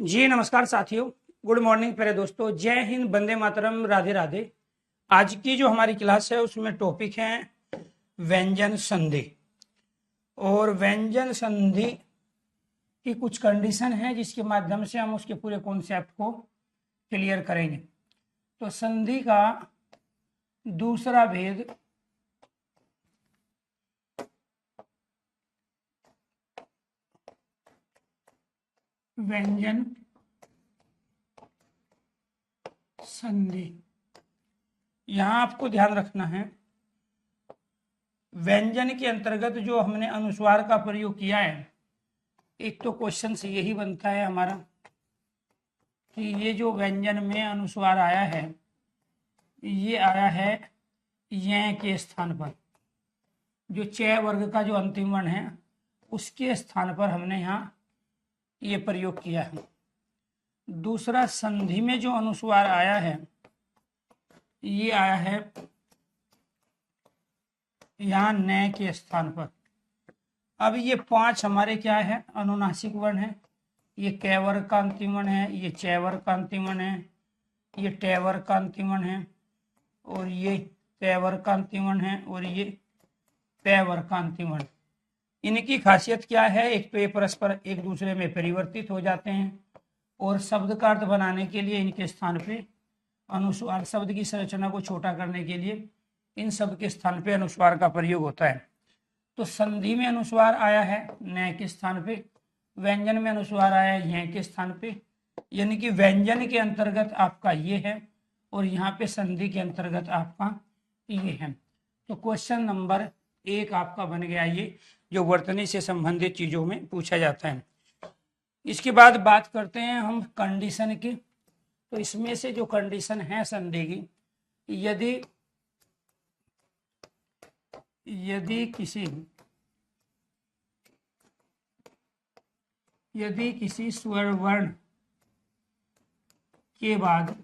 जी नमस्कार साथियों, good morning प्यारे दोस्तों। जय हिंद, वंदे मातरम, राधे राधे। आज की जो हमारी क्लास है उसमें टॉपिक है व्यंजन संधि। और व्यंजन संधि की कुछ कंडीशन है जिसके माध्यम से हम उसके पूरे कॉन्सेप्ट को क्लियर करेंगे। तो संधि का दूसरा भेद व्यंजन संधि। यहां आपको ध्यान रखना है, व्यंजन के अंतर्गत जो हमने अनुस्वार का प्रयोग किया है, एक तो क्वेश्चन से यही बनता है हमारा कि ये जो व्यंजन में अनुस्वार आया है, ये आया है य के स्थान पर। जो च वर्ग का जो अंतिम वर्ण है उसके स्थान पर हमने यहाँ ये प्रयोग किया है। दूसरा, संधि में जो अनुस्वार आया है ये आया है यहाँ न के स्थान पर। अब ये पांच हमारे क्या है, अनुनासिक वर्ण है। ये क वर्ग का अंतिम वर्ण है, ये च वर्ग का अंतिम वर्ण है, ये ट वर्ग का अंतिम वर्ण है, और ये त वर्ग का अंतिम वर्ण है, और ये प वर्ग का अंतिम वर्ण। इनकी खासियत क्या है, एक तो ये परस्पर एक दूसरे में परिवर्तित हो जाते हैं, और शब्द का अर्थ बनाने के लिए इनके स्थान पे अनुस्वार, शब्द की संरचना को छोटा करने के लिए इन शब्द के स्थान पे अनुस्वार का प्रयोग होता है। तो संधि में अनुस्वार आया है न के स्थान पे, व्यंजन में अनुस्वार आया है य के स्थान पे। यानी कि व्यंजन के अंतर्गत आपका ये है और यहाँ पे संधि के अंतर्गत आपका ये है। तो क्वेश्चन नंबर 1 आपका बन गया ये, जो वर्तनी से संबंधित चीजों में पूछा जाता है। इसके बाद बात करते हैं हम कंडीशन की। तो इसमें से जो कंडीशन है संधि की, यदि किसी स्वर वर्ण के बाद,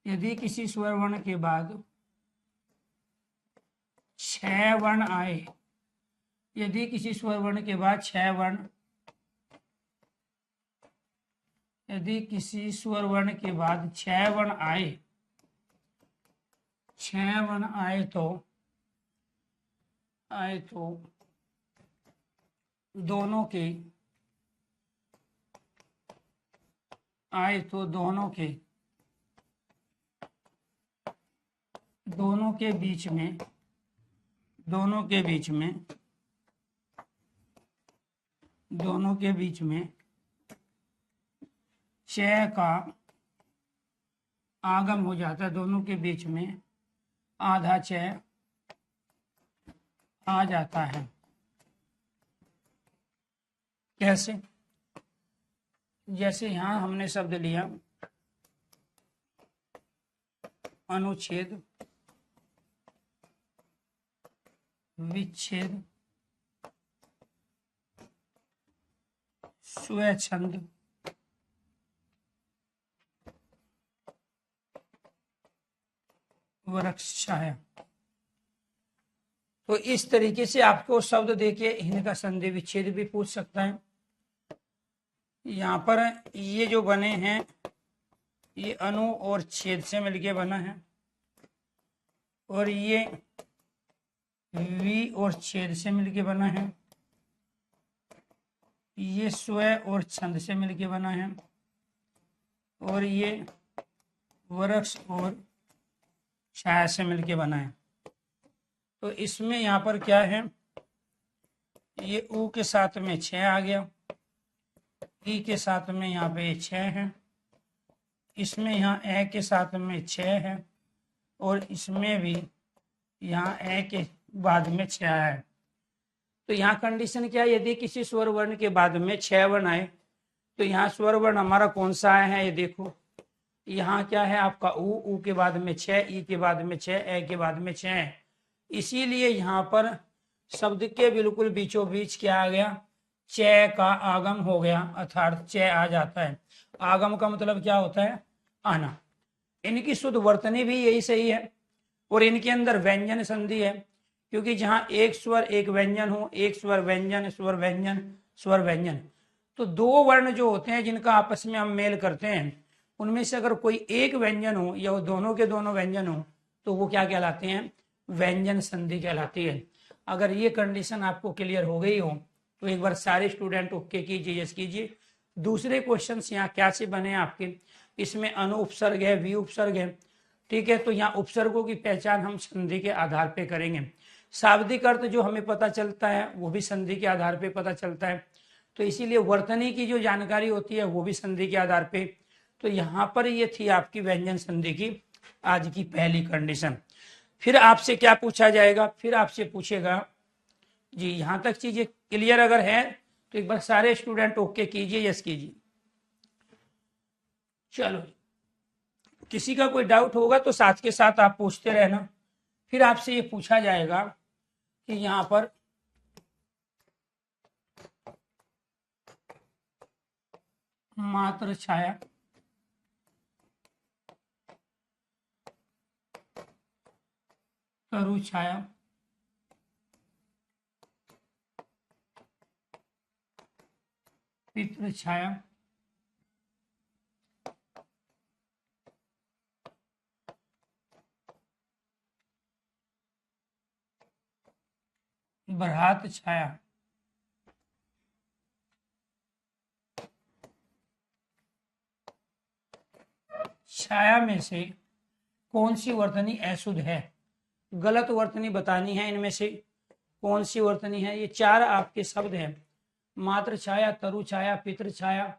यदि किसी स्वर वर्ण के बाद 6 वर्ण आए, यदि किसी स्वर वर्ण के बाद 6 वर्ण, यदि किसी स्वर वर्ण के बाद 6 वर्ण आए, 6 वर्ण आए तो दोनों के बीच में च का आगम हो जाता है। दोनों के बीच में आधा च आ जाता है। कैसे? जैसे यहां हमने शब्द लिया अनुच्छेद, विच्छेद, स्वच्छंद, वृक्षछाया। तो इस तरीके से आपको शब्द देके इनका संधि विच्छेद भी पूछ सकता है। यहाँ पर ये जो बने हैं ये अनु और छेद से मिलके बना है, और ये वी और छेद से मिलके बना है, ये स्व और छंद से मिलके बना है, और ये वृक्ष और छाया से मिलके बना है। तो इसमें यहाँ पर क्या है, ये उ के साथ में 6 आ गया, ई के साथ में यहाँ पे 6 है, इसमें यहाँ ए के साथ में 6 है, और इसमें भी यहाँ ए के बाद में 6 है। तो यहाँ कंडीशन क्या है, यदि किसी स्वर वर्ण के बाद में 6 वर्ण आए तो यहाँ स्वर वर्ण हमारा कौन सा आया है, ये देखो यहाँ क्या है आपका उ के बाद में 6, ई के बाद में 6, ए के बाद में 6 है। इसीलिए यहाँ पर शब्द के बिल्कुल बीचों बीच क्या आ गया, च का आगम हो गया, अर्थात च आ जाता है। आगम का मतलब क्या होता है, आना। इनकी शुद्ध वर्तनी भी यही सही है, और इनके अंदर व्यंजन संधि है, क्योंकि जहां एक स्वर एक व्यंजन हो, एक स्वर व्यंजन, स्वर व्यंजन, स्वर व्यंजन, तो दो वर्ण जो होते हैं जिनका आपस में हम मेल करते हैं, उनमें से अगर कोई एक व्यंजन हो या वो दोनों के दोनों व्यंजन हो तो वो क्या कहलाते हैं, व्यंजन संधि कहलाती है। अगर ये कंडीशन आपको क्लियर हो गई हो तो एक बार सारे स्टूडेंट ओके कीजिए, यस कीजिए। दूसरे क्वेश्चन यहाँ क्या से बने आपके, इसमें अनु उपसर्ग है, वी उपसर्ग है, ठीक है। तो यहाँ उपसर्गों की पहचान हम संधि के आधार पे करेंगे। शाब्दिक अर्थ जो हमें पता चलता है वो भी संधि के आधार पे पता चलता है, तो इसीलिए वर्तनी की जो जानकारी होती है वो भी संधि के आधार पे। तो यहाँ पर ये थी आपकी व्यंजन संधि की आज की पहली कंडीशन। फिर आपसे क्या पूछा जाएगा, फिर आपसे पूछेगा जी, यहाँ तक चीजें क्लियर अगर है तो एक बार सारे स्टूडेंट ओके कीजिए, यस कीजिए। चलो, किसी का कोई डाउट होगा तो साथ के साथ आप पूछते रहना। फिर आपसे ये पूछा जाएगा कि यहाँ पर मात्र छाया, तरु छाया, पितृ छाया, बृहत छाया, छाया में से कौन सी वर्तनी अशुद्ध है, गलत वर्तनी बतानी है। इनमें से कौन सी वर्तनी है, ये चार आपके शब्द हैं, मात्र छाया, तरु छाया, पितृ छाया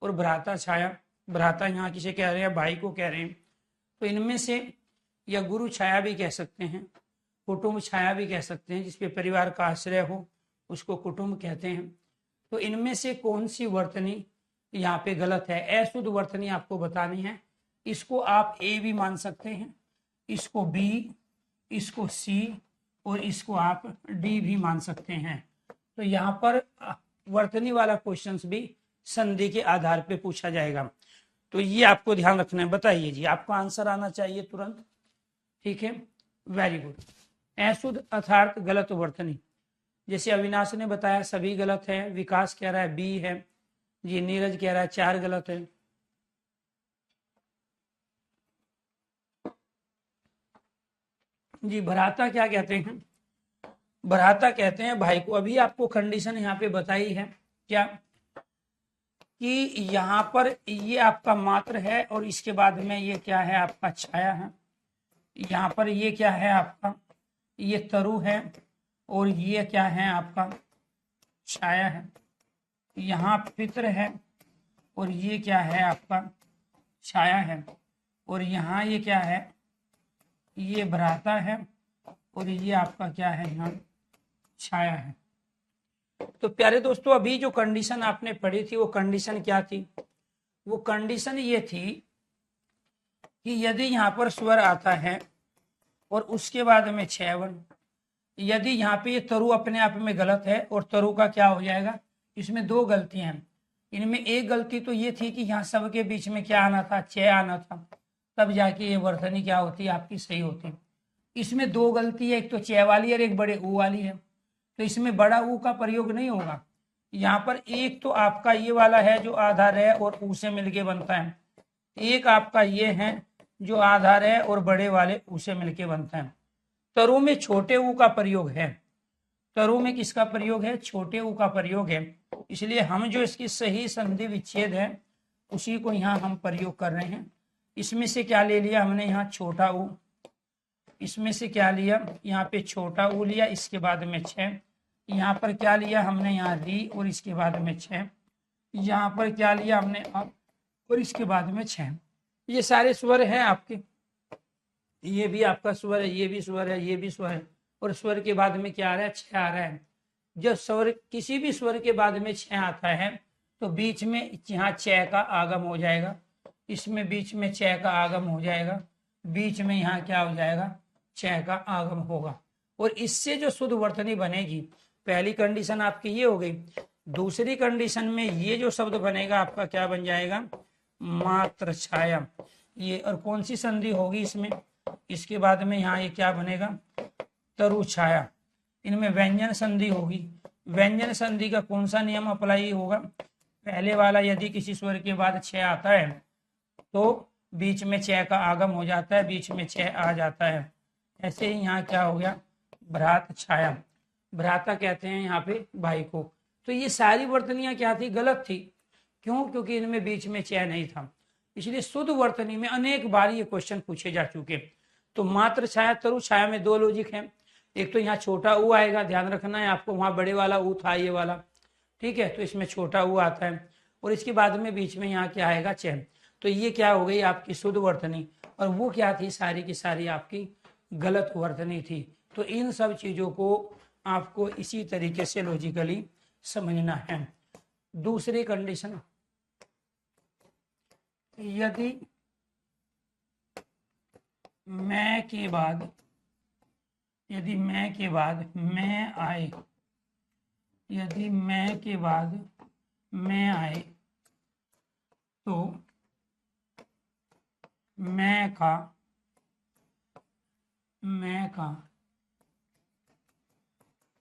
और भ्राता छाया। भ्राता यहाँ किसे कह रहे हैं, भाई को कह रहे हैं। तो इनमें से या गुरु छाया भी कह सकते हैं, कुटुंब छाया भी कह सकते हैं, जिसपे परिवार का आश्रय हो उसको कुटुंब कहते हैं। तो इनमें से कौन सी वर्तनी यहाँ पे गलत है, अशुद्ध वर्तनी आपको बतानी है। इसको आप ए भी मान सकते हैं, इसको बी, इसको सी और इसको आप डी भी मान सकते हैं। तो यहाँ पर वर्तनी वाला क्वेश्चंस भी संधि के आधार पे पूछा जाएगा, तो ये आपको ध्यान रखना है। बताइए जी, आपको आंसर आना चाहिए तुरंत, ठीक है, वेरी गुड। अशुद्ध अर्थात गलत वर्तनी, जैसे अविनाश ने बताया सभी गलत है, विकास कह रहा है बी है जी, नीरज कह रहा है चार गलत है। जी भ्राता क्या कहते हैं, भ्राता कहते हैं भाई को। अभी आपको कंडीशन यहाँ पे बताई है क्या, कि यहाँ पर ये आपका मात्र है और इसके बाद में ये क्या है आपका छाया है। यहाँ पर ये क्या है आपका, ये तरु है और ये क्या है आपका छाया है। यहाँ पितृ है और ये क्या है आपका छाया है। और यहाँ ये क्या है, ये भ्राता है और ये आपका क्या है यहाँ छाया है। तो प्यारे दोस्तों, अभी जो कंडीशन आपने पढ़ी थी वो कंडीशन क्या थी, वो कंडीशन ये थी कि यदि यहाँ पर स्वर आता है और उसके बाद में छह वर्ण, यदि यहाँ पे ये तरु अपने आप में गलत है और तरु का क्या हो जाएगा, इसमें दो गलतियां हैं। इनमें एक गलती तो ये थी कि यहाँ सबके बीच में क्या आना था, छह आना था, तब जाके ये वर्तनी क्या होती आपकी सही होती। इसमें दो गलती है, एक तो छह वाली और एक बड़े ऊ वाली है, तो इसमें बड़ा ऊ का प्रयोग नहीं होगा। यहाँ पर एक तो आपका ये वाला है जो आधार है और ऊ से मिलके बनता है, एक आपका ये है जो आधार है और बड़े वाले ऊ से मिलके बनता है। तरु में छोटे ऊ का प्रयोग है, तरु में किसका प्रयोग है, छोटे ऊ का प्रयोग है। इसलिए हम जो इसकी सही संधि विच्छेद है उसी को यहाँ हम प्रयोग कर रहे हैं। इसमें से क्या ले लिया हमने, यहाँ छोटा ऊ, इसमें से क्या लिया, यहाँ पे छोटा ऊ लिया, इसके बाद में छह। यहाँ पर क्या लिया हमने, यहाँ री और इसके बाद में छह। यहाँ पर क्या लिया हमने अब और इसके बाद में छह। ये सारे स्वर हैं आपके, ये भी आपका स्वर है, ये भी स्वर है, ये भी स्वर है, और स्वर के बाद में क्या आ रहा है, छह आ रहा है। जब स्वर किसी भी स्वर के बाद में छह आता है तो बीच में यहाँ छह का आगम हो जाएगा, इसमें बीच में छह का आगम हो जाएगा, बीच में यहाँ क्या हो जाएगा, छह का आगम होगा। और इससे जो शुद्ध वर्तनी बनेगी, पहली कंडीशन आपकी ये हो गई। दूसरी कंडीशन में ये जो शब्द बनेगा आपका क्या बन जाएगा, मात्र छाया। ये और कौन सी संधि होगी इसमें, इसके बाद में यहाँ ये क्या बनेगा, तरु छाया। इनमें व्यंजन संधि होगी। व्यंजन संधि का कौन सा नियम अप्लाई होगा, पहले वाला यदि किसी स्वर के बाद छ आता है तो बीच में छ का आगम हो जाता है, बीच में छ आ जाता है। ऐसे ही यहाँ क्या हो गया, भ्रात छाया, भ्राता कहते हैं यहाँ पे भाई को। तो ये सारी वर्तनियां क्या थी, गलत थी। क्यों? क्योंकि इनमें बीच में छ नहीं था। इसलिए शुद्ध वर्तनी में अनेक बार ये क्वेश्चन पूछे जा चुके। तो मात्र छाया, तरु छाया में दो लॉजिक है। एक तो यहाँ छोटा ऊ आएगा, ध्यान रखना है आपको, वहां बड़े वाला ऊ था ये वाला, ठीक है, तो इसमें छोटा ऊ आता है और इसके बाद में बीच में यहाँ क्या आएगा, छ। तो ये क्या हो गई आपकी शुद्ध वर्तनी, और वो क्या थी, सारी की सारी आपकी गलत वर्तनी थी। तो इन सब चीजों को आपको इसी तरीके से लॉजिकली समझना है। दूसरी कंडीशन, यदि मैं के बाद, यदि मैं के बाद मैं आए, यदि मैं के बाद मैं आए तो मैं का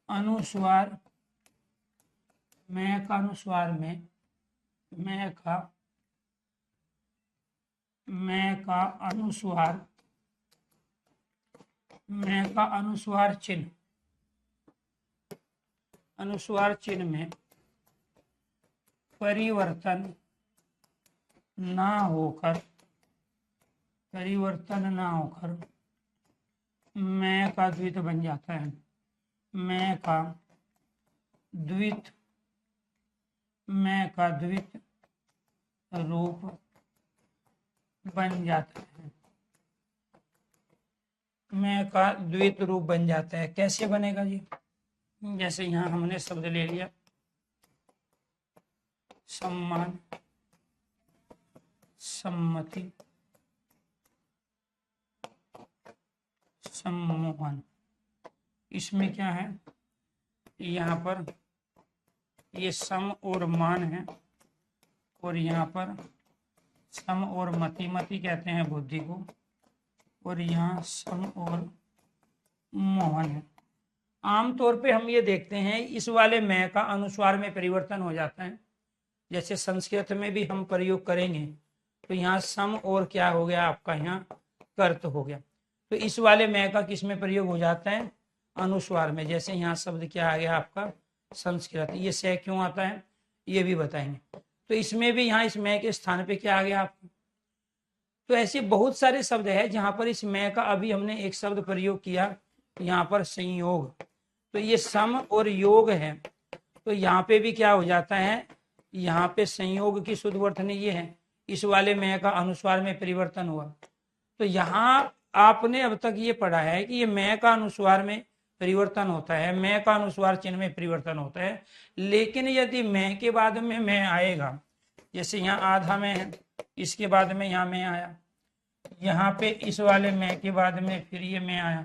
अनुस्वार, मैं का अनुस्वार में, मैं का अनुस्वार, मैं का अनुस्वार चिन्ह, अनुस्वार चिन्ह में परिवर्तन ना होकर, परिवर्तन ना होकर मैं का द्वित बन जाता है, मैं का द्वित, मैं का द्वित रूप बन जाता है, मैं का द्वित रूप बन जाता है। कैसे बनेगा जी? जैसे यहाँ हमने शब्द ले लिया सम्मान, सम्मति, सम्मोहन। इसमें क्या है, यहाँ पर ये सम और मान है और यहाँ पर सम और मति, मति कहते हैं बुद्धि को, और यहाँ सम और मोहन है। आमतौर पे हम ये देखते हैं इस वाले मैं का अनुस्वार में परिवर्तन हो जाता है। जैसे संस्कृत में भी हम प्रयोग करेंगे तो यहाँ सम और क्या हो गया आपका, यहाँ कर्त हो गया। तो इस वाले मैं का किस में प्रयोग हो जाता है, अनुस्वार में। जैसे यहाँ शब्द क्या आ गया आपका संस्कृत, ये से क्यों आता है ये भी बताएंगे। तो इसमें भी यहाँ इस मैं के स्थान पे क्या आ गया आपको। तो ऐसे बहुत सारे शब्द है जहां पर इस मैं का, अभी हमने एक शब्द प्रयोग किया यहाँ पर संयोग, तो ये सम और योग है, तो यहाँ पे भी क्या हो जाता है, यहाँ पे संयोग की शुद्ध वर्तनी ये है, इस वाले मैं का अनुस्वार में परिवर्तन हुआ। तो यहाँ आपने अब तक ये पढ़ा है कि ये मैं का अनुस्वार में परिवर्तन होता है, मैं का अनुस्वार चिन्ह में परिवर्तन होता है। लेकिन यदि मैं के बाद में मैं आएगा, जैसे यहाँ आधा में है, इसके बाद में यहाँ मैं आया, यहाँ पे इस वाले मैं के बाद में फिर ये मैं आया,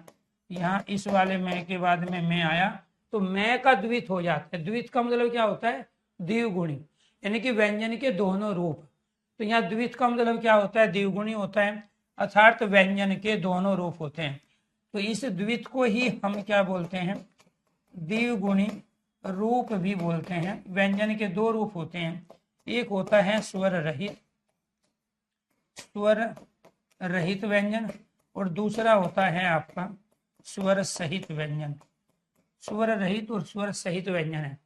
यहाँ इस वाले मैं के बाद में मैं आया, तो मैं का द्वित हो जाता है। द्वित का मतलब क्या होता है, द्विगुणी, यानी कि व्यंजन के दोनों रूप। तो यहाँ द्वित का मतलब क्या होता है, द्विगुणी होता है, अर्थात व्यंजन के दोनों रूप होते हैं। तो इस द्वित को ही हम क्या बोलते हैं, द्विगुणी रूप भी बोलते हैं। व्यंजन के दो रूप होते हैं, एक होता है स्वर रहित, स्वर रहित व्यंजन, और दूसरा होता है आपका स्वर सहित व्यंजन। स्वर रहित और स्वर सहित व्यंजन है।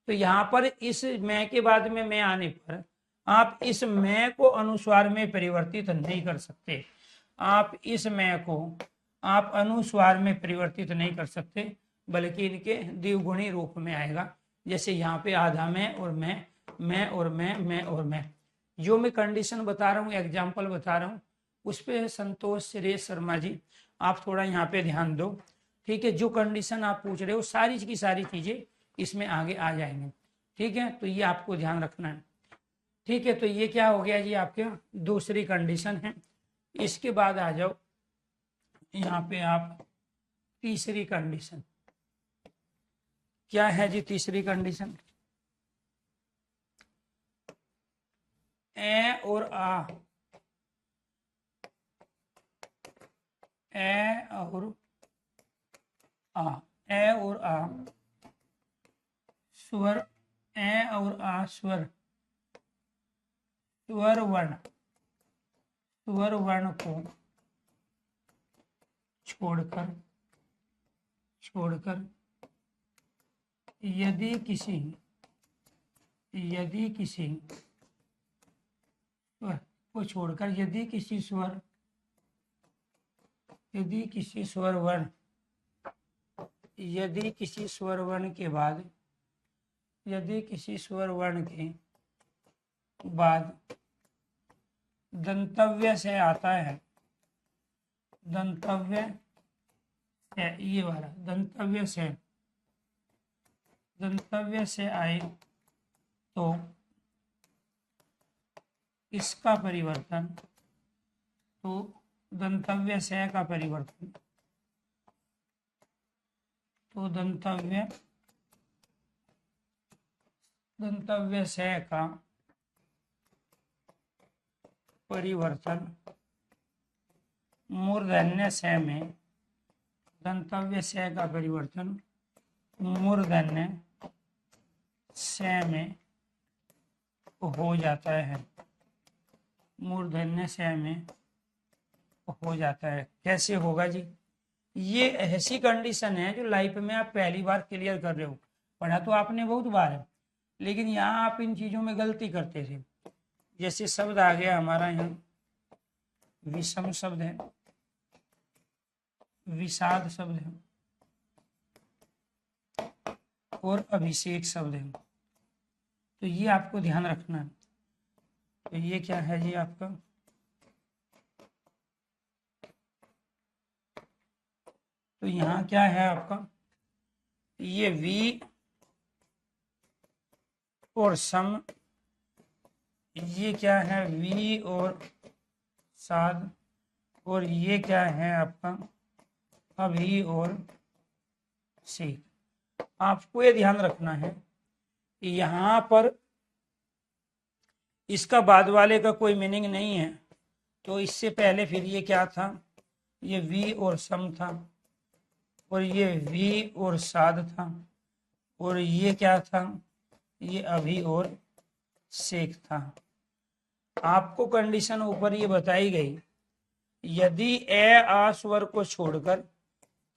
तो यहाँ पर इस मैं के बाद में मैं आने पर आप इस मैं को अनुस्वार में परिवर्तित नहीं कर सकते, आप इस मैं को आप अनुस्वार में परिवर्तित नहीं कर सकते, बल्कि इनके द्विगुणी रूप में आएगा। जैसे यहाँ पे आधा मैं और मैं और मैं और मैं। जो मैं कंडीशन बता रहा हूँ, एग्जाम्पल बता रहा हूँ, उस पर संतोष सुरेश शर्मा जी आप थोड़ा यहाँ पे ध्यान दो, ठीक है। जो कंडीशन आप पूछ रहे हो सारी की सारी चीजें इसमें आगे आ जाएंगे, ठीक है। तो ये आपको ध्यान रखना है, ठीक है। तो ये क्या हो गया जी, आपके दूसरी कंडीशन है। इसके बाद आ जाओ यहाँ पे आप तीसरी कंडीशन। क्या है जी तीसरी कंडीशन, ए और आ, ए और आ, ए और आ स्वर, ए और आ स्वर स्वर वर्ण को छोड़कर यदि किसी स्वर वर्ण के बाद दंतव्य से आता है, दंतव्य से आए तो इसका परिवर्तन, दंतव्य से का परिवर्तन, दंतव्य से का परिवर्तन मूर्धन्य से में, दंतव्य से का परिवर्तन मूर्धन्य से में हो जाता है, मूर्धन्य से में हो जाता है। कैसे होगा जी? ये ऐसी कंडीशन है जो लाइफ में आप पहली बार क्लियर कर रहे हो, पढ़ा तो आपने बहुत बार है, लेकिन यहाँ आप इन चीजों में गलती करते थे। जैसे शब्द आ गया हमारा यहाँ विषम शब्द है, विषाद शब्द है और अभिषेक शब्द है, तो ये आपको ध्यान रखना है। तो ये क्या है जी आपका, तो यहाँ क्या है आपका, ये वी और सम, ये क्या है वी और साध, और ये क्या है आपका अभी और शेख। आपको ये ध्यान रखना है कि यहाँ पर इसका बाद वाले का कोई मीनिंग नहीं है, तो इससे पहले फिर ये क्या था, ये वी और सम था, और ये वी और साध था, और ये क्या था, ये अभी और शेख था। आपको कंडीशन ऊपर ये बताई गई, यदि ए आ स्वर को छोड़कर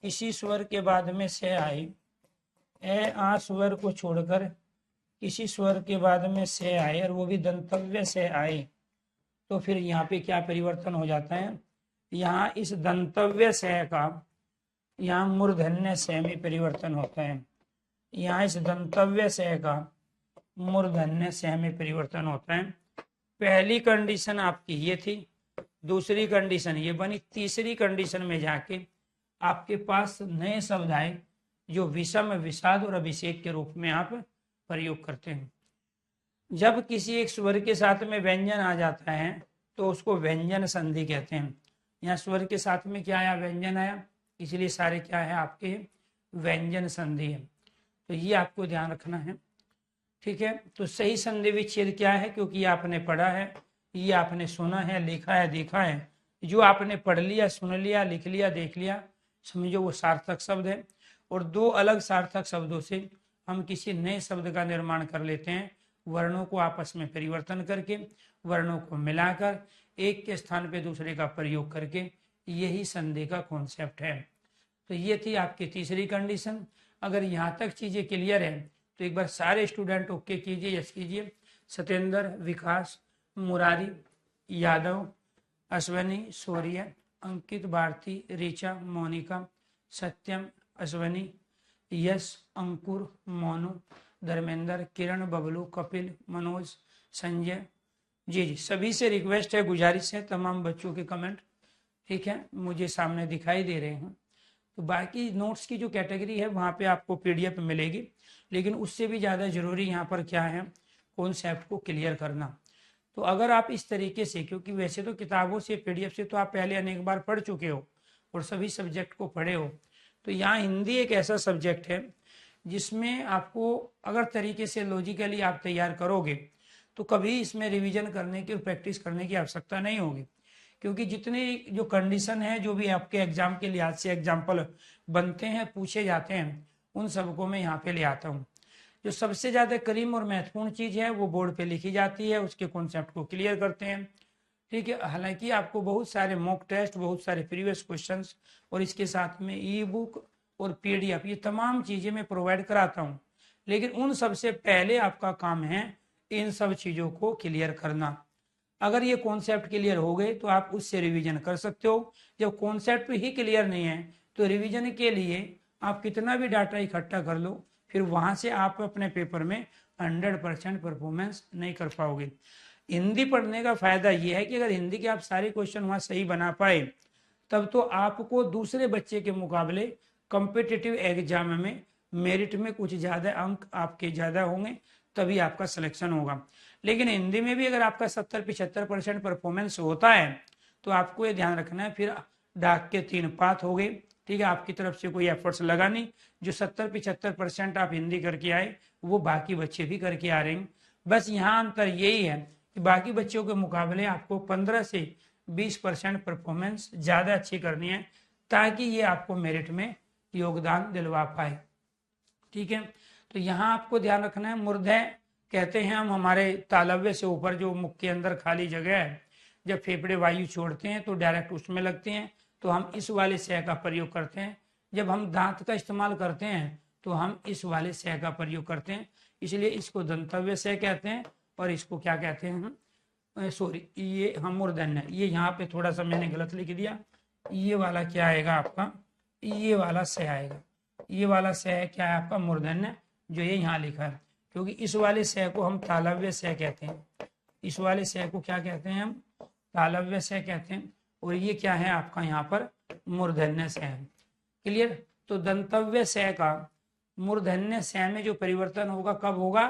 किसी स्वर के बाद में से आए, ए आ स्वर को छोड़कर किसी स्वर के बाद में से आए और वो भी दंतव्य से आए, तो फिर यहाँ पे क्या परिवर्तन हो जाता है, यहाँ इस दंतव्य से का यहाँ मूर्धन्य से में परिवर्तन होता है, यहाँ इस दंतव्य से का मूर्धन्य से में परिवर्तन होता है। पहली कंडीशन आपकी ये थी, दूसरी कंडीशन ये बनी, तीसरी कंडीशन में जाके आपके पास नए शब्द आए जो विषम, विषाद और अभिषेक के रूप में आप प्रयोग करते हैं। जब किसी एक स्वर के साथ में व्यंजन आ जाता है तो उसको व्यंजन संधि कहते हैं। यहाँ स्वर के साथ में क्या आया, व्यंजन आया, इसलिए सारे क्या है आपके व्यंजन संधि है। तो ये आपको ध्यान रखना है, ठीक है। तो सही संधि विच्छेद क्या है, क्योंकि ये आपने पढ़ा है, ये आपने सुना है, लिखा है, देखा है, जो आपने पढ़ लिया, सुन लिया, लिख लिया, देख लिया, समझो वो सार्थक शब्द है। और दो अलग सार्थक शब्दों से हम किसी नए शब्द का निर्माण कर लेते हैं, वर्णों को आपस में परिवर्तन करके, वर्णों को मिलाकर, एक के स्थान पे दूसरे का प्रयोग करके, यही संधि का कॉन्सेप्ट है। तो ये थी आपकी तीसरी कंडीशन। अगर यहाँ तक चीजें क्लियर है तो एक बार सारे स्टूडेंट ओके कीजिए, यस कीजिए। सत्येंद्र, विकास, मुरारी, यादव, अश्वनी, शौर्य, अंकित, भारती, ऋचा, मोनिका, सत्यम, अश्वनी, यश, अंकुर, मोनू, धर्मेंद्र, किरण, बबलू, कपिल, मनोज, संजय, जी सभी से रिक्वेस्ट है, गुजारिश है, तमाम बच्चों के कमेंट ठीक है मुझे सामने दिखाई दे रहे हैं। तो बाकी नोट्स की जो कैटेगरी है वहाँ पे आपको पीडीएफ मिलेगी, लेकिन उससे भी ज़्यादा ज़रूरी यहाँ पर क्या है, कॉन्सेप्ट को क्लियर करना। तो अगर आप इस तरीके से, क्योंकि वैसे तो किताबों से, पीडीएफ से तो आप पहले अनेक बार पढ़ चुके हो और सभी सब्जेक्ट को पढ़े हो, तो यहाँ हिंदी एक ऐसा सब्जेक्ट है जिसमें आपको अगर तरीके से लॉजिकली आप तैयार करोगे तो कभी इसमें रिवीजन करने की और प्रैक्टिस करने की आवश्यकता नहीं होगी, क्योंकि जितने जो कंडीशन है, जो भी आपके एग्जाम के लिहाज से एग्जाम्पल बनते हैं, पूछे जाते हैं, उन सबको मैं यहाँ पे ले आता हूँ। जो सबसे ज्यादा करीब और महत्वपूर्ण चीज है वो बोर्ड पे लिखी जाती है, उसके कॉन्सेप्ट को क्लियर करते हैं। ठीक है, हालांकि आपको बहुत सारे मॉक टेस्ट, बहुत सारे प्रीवियस क्वेश्चंस और इसके साथ में ई बुक और पीडीएफ, ये तमाम चीजें मैं प्रोवाइड कराता हूँ, लेकिन उन सबसे पहले आपका काम है इन सब चीजों को क्लियर करना। अगर ये कॉन्सेप्ट क्लियर हो गए तो आप उससे रिवीजन कर सकते हो। जब कॉन्सेप्ट ही क्लियर नहीं है तो रिवीजन के लिए आप कितना भी डाटा इकट्ठा कर लो, फिर वहां से आप अपने पेपर में 100% परफॉर्मेंस नहीं कर पाओगे। हिंदी पढ़ने का फायदा यह है कि अगर हिंदी के आप सारे क्वेश्चन वहां सही बना पाए, तब तो आपको दूसरे बच्चे के मुकाबले कॉम्पिटिटिव एग्जाम में मेरिट में कुछ ज्यादा अंक आपके ज्यादा होंगे, तभी आपका सिलेक्शन होगा। लेकिन हिंदी में भी अगर आपका 70-75% परफॉर्मेंस होता है तो आपको ये ध्यान रखना है, फिर डाक के 3 पात हो गए। ठीक है, आपकी तरफ से कोई एफर्ट्स लगा नहीं, जो 70-75% आप हिंदी करके आए वो बाकी बच्चे भी करके आ रहे हैं। बस यहाँ अंतर यही है कि बाकी बच्चों के मुकाबले आपको 15 से 20% परफॉर्मेंस ज्यादा अच्छी करनी है, ताकि ये आपको मेरिट में योगदान दिलवा पाए। ठीक है, तो यहाँ आपको ध्यान रखना है, मूर्धन्य कहते हैं हम हमारे तालव्य से ऊपर जो मुख के अंदर खाली जगह है, जब फेफड़े वायु छोड़ते हैं तो डायरेक्ट उसमें लगते हैं, तो हम इस वाले सह का प्रयोग करते हैं। जब हम दांत का इस्तेमाल करते हैं तो हम इस वाले सह का प्रयोग करते हैं, इसलिए इसको दंतव्य सह कहते हैं। और इसको क्या कहते हैं हम, सॉरी, ये हम मूर्धन्य, ये यहाँ पे थोड़ा सा मैंने गलत लिख दिया, ये वाला क्या आएगा आपका, ये वाला सह आएगा। ये वाला सह क्या है आपका, मूर्धन्य, जो ये यहाँ लिखा है, क्योंकि इस वाले सह को हम तालव्य सह कहते हैं। इस वाले सह को क्या कहते हैं हम, तालव्य सह कहते हैं। और ये क्या है आपका यहाँ पर मूर्धन्य सह। क्लियर, तो दंतव्य सह का मूर्धन्य सह में जो परिवर्तन होगा कब होगा,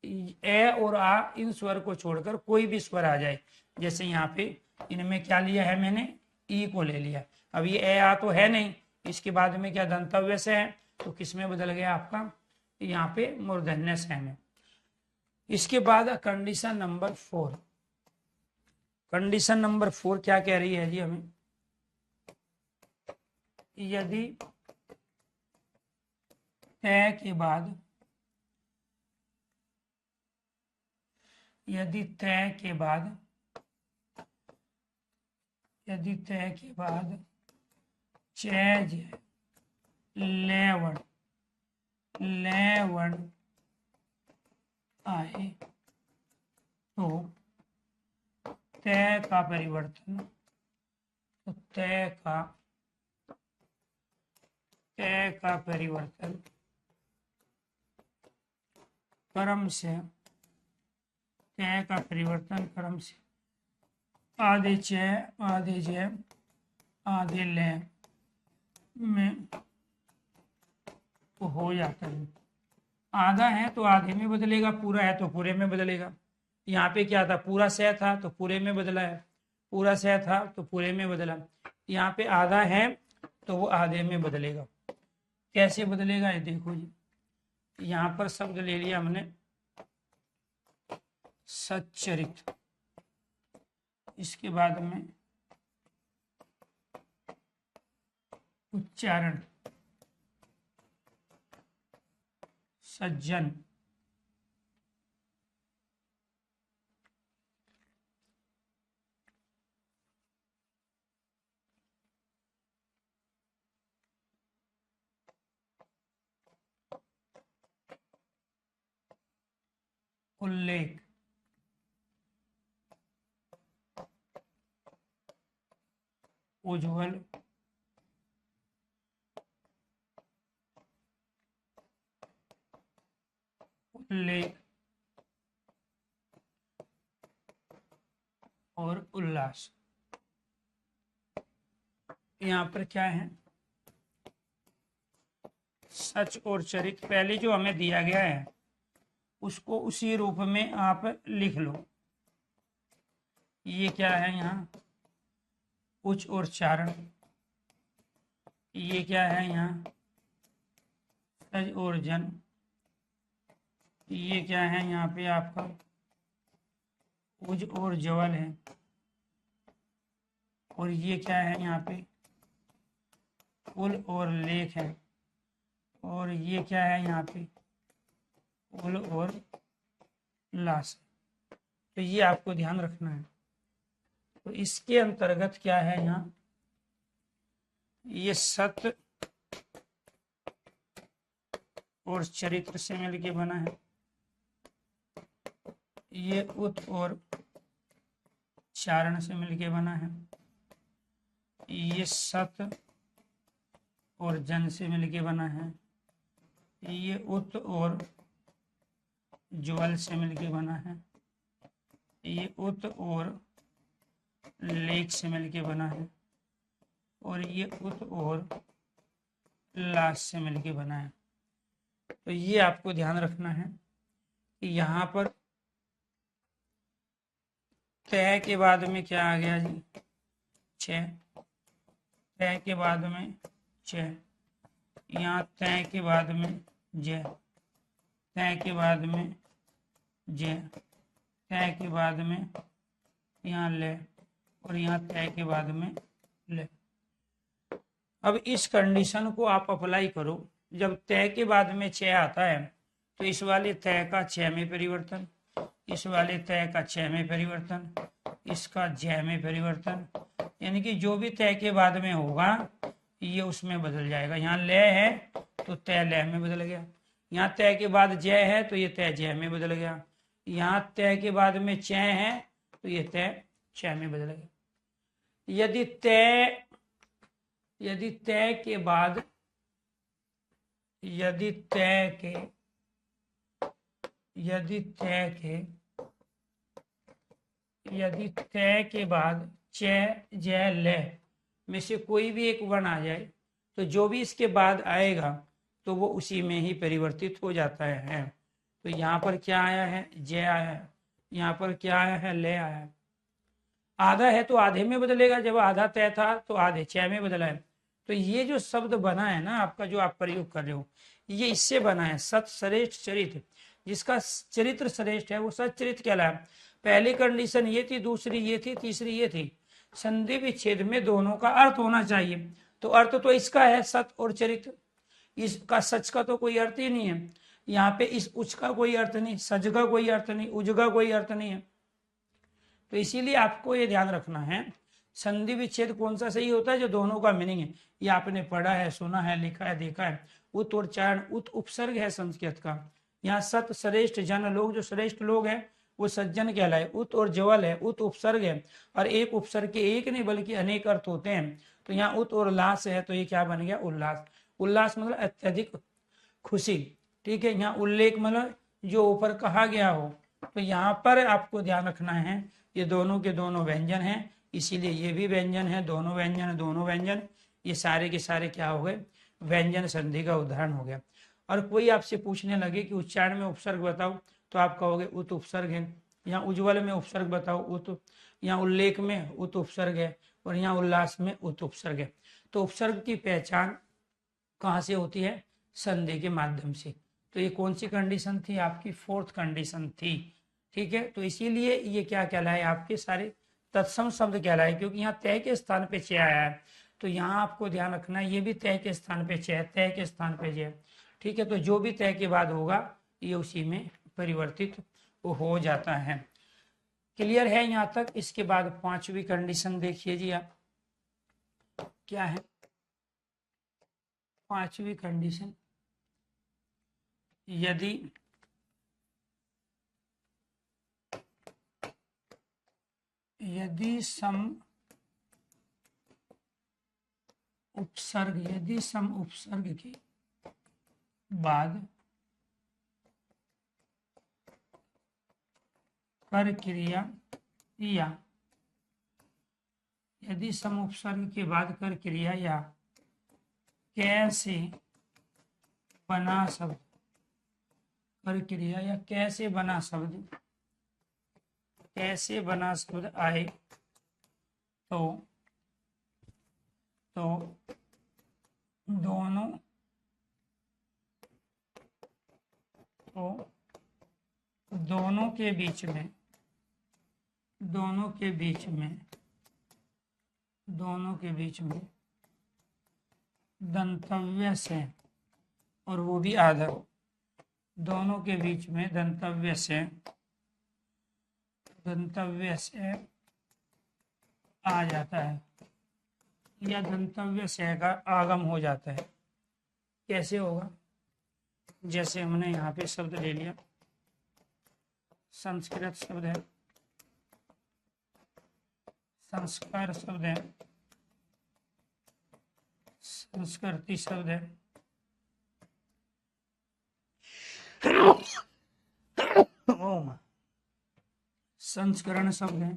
ए और आ इन स्वर को छोड़कर कोई भी स्वर आ जाए। जैसे यहाँ पे इनमें क्या लिया है मैंने, ई को ले लिया। अब ये ए आ तो है नहीं, इसके बाद में क्या दंतव्य से है, तो किस में बदल गया आपका, यहाँ पे मूर्धन्य से में। इसके बाद कंडीशन नंबर 4, कंडीशन नंबर 4 क्या कह रही है जी हमें, यदि तय के बाद, यदि तय के बाद, यदि तय के बाद चैज लेवण लेवण आए तो तय का परिवर्तन, तो तय का परिवर्तन क्रम से, तय का परिवर्तन क्रम से आधे च आधे ज आधे ले में तो हो जाता है। आधा है तो आधे में बदलेगा, पूरा है तो पूरे में बदलेगा। यहाँ पे क्या था, पूरा सह था तो पूरे में बदला है, पूरा सह था तो पूरे में बदला। यहाँ पे आधा है तो वो आधे में बदलेगा। कैसे बदलेगा ये देखो जी, यहाँ पर शब्द ले लिया हमने सच्चरित, इसके बाद में उच्चारण सज्जन, उल्लेख, उज्ज्वल, उल्लेख और उल्लास। यहाँ पर क्या है, सच और चरित पहले जो हमें दिया गया है उसको उसी रूप में आप लिख लो। ये क्या है यहाँ, उच्च और चारण, ये क्या है यहाँ सज और जन, ये क्या है यहाँ पे आपका उज और जवल है, और ये क्या है यहाँ पे उल और लेख है, और ये क्या है यहाँ पे उल और ला से। तो ये आपको ध्यान रखना है। तो इसके अंतर्गत क्या है यहाँ, ये सत और चरित्र से मिलके बना है, ये उत और चारण से मिलके बना है, ये सत और जन से मिलके बना है, ये उत और ज्वल से मिलके बना है, ये उत और लेख से मिलके बना है, और ये उत और लाश से मिलके बना है। तो ये आपको ध्यान रखना है कि यहाँ पर तय के बाद में क्या आ गया जी, छः, तय के बाद में छः, यहाँ तय के बाद में जय, तय के बाद में जय, तय के बाद में यहाँ ले, और यहाँ तय के बाद में ले। अब इस कंडीशन को आप अप्लाई करो। जब तय के बाद में छः आता है तो इस वाले तय का छः में परिवर्तन, इस वाले तय का छः में परिवर्तन, इसका जय में परिवर्तन, यानी कि जो भी तय के बाद में होगा ये उसमें बदल जाएगा। यहाँ ले है तो तय ले में बदल गया, यहाँ तय के बाद जय है तो ये तय जय में बदल गया, यहाँ तय के बाद में चय है तो ये तय चय में बदल गया। यदि तय के बाद यदि तय के बाद चय जय ले में से कोई भी एक वर्ण आ जाए तो जो भी इसके बाद आएगा तो वो उसी में ही परिवर्तित हो जाता है। तो यहाँ पर क्या आया है, जय आया है, यहाँ पर क्या आया है, ले आया है। आधा है तो आधे में बदलेगा, जब आधा तय था तो आधे छः में बदला है। तो ये जो शब्द बना है ना आपका, जो आप प्रयोग कर रहे हो, ये इससे बना है, सत श्रेष्ठ चरित्र। जिसका चरित्र श्रेष्ठ है वो सत चरित्र कहलाया। पहली कंडीशन ये थी, दूसरी ये थी, तीसरी ये थी। संधि विच्छेद में दोनों का अर्थ होना चाहिए। तो अर्थ तो इसका है सत और चरित्र, इसका सच का तो कोई अर्थ ही नहीं है। यहाँ पे इस उच का कोई अर्थ नहीं, सज का कोई अर्थ नहीं, उज का कोई अर्थ नहीं है। तो इसीलिए आपको ये ध्यान रखना है, संधि विच्छेद कौन सा सही होता है, जो दोनों का मीनिंग है। ये आपने पढ़ा है, सुना है, लिखा है, देखा है। उत और चारण, उत उपसर्ग है संस्कृत का। यहाँ सत श्रेष्ठ जन लोग, जो श्रेष्ठ लोग हैं वो सज्जन कहलाए। उत और जवल है, उत उपसर्ग है, और एक उपसर्ग के एक नहीं बल्कि अनेक अर्थ होते हैं। तो यहाँ उत और उल्लास है, तो ये क्या बन गया, उल्लास। उल्लास मतलब अत्यधिक खुशी, ठीक है। यहाँ उल्लेख मतलब जो ऊपर कहा गया हो। तो यहाँ पर आपको ध्यान रखना है, ये दोनों के दोनों व्यंजन हैं, इसीलिए ये भी व्यंजन है, दोनों व्यंजन, दोनों व्यंजन, ये सारे के सारे क्या हो गए, व्यंजन संधि का उदाहरण हो गया। और कोई आपसे पूछने लगे कि उच्चारण में उपसर्ग बताओ, तो आप कहोगे उत उपसर्ग है। यहाँ उज्ज्वल में उपसर्ग बताओ, उत। यहाँ उल्लेख में उत उपसर्ग है, और यहाँ उल्लास में उत उपसर्ग है। तो उपसर्ग की पहचान कहाँ से होती है, संधि के माध्यम से। तो ये कौन सी कंडीशन थी आपकी, फोर्थ कंडीशन थी, ठीक है। तो इसीलिए ये क्या कहलाए, आपके सारे तत्सम शब्द कहलाए, क्योंकि यहाँ तय के स्थान पे चय आया है। तो यहाँ आपको ध्यान रखना है, ये भी तय के स्थान पे चय, तय के स्थान पे जय, ठीक है। तो जो भी तय के बाद होगा ये उसी में परिवर्तित हो जाता है। क्लियर है यहाँ तक। इसके बाद पांचवी कंडीशन देखिए जी आप, क्या है पांचवी कंडीशन, यदि सम उपसर्ग के बाद कर क्रिया या, यदि सम उपसर्ग के बाद कर क्रिया या कैसे बना शब्द, कर क्रिया या कैसे बना शब्द, कैसे बना शब्द आए तो दोनों के बीच में दंतव्य से, और वो भी आधा, दोनों के बीच में दंतव्य से आ जाता है या दंतव्य से का आगम हो जाता है। कैसे होगा? जैसे हमने यहाँ पे शब्द ले लिया, संस्कृत शब्द है, संस्कार शब्द है, संस्कृति शब्द है, ओम संस्करण शब्द है,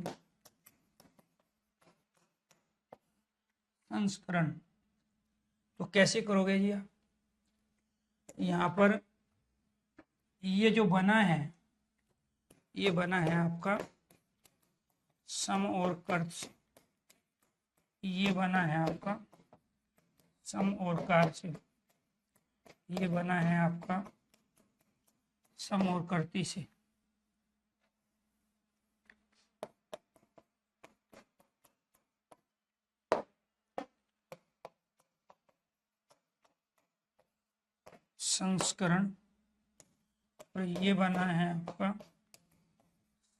संस्करण। तो कैसे करोगे जी आप? यहाँ पर ये जो बना है, ये बना है आपका सम और कर्त से, ये बना है आपका सम और कार से, ये बना है आपका सम और कर्ती से। संस्करण। और ये बना है आपका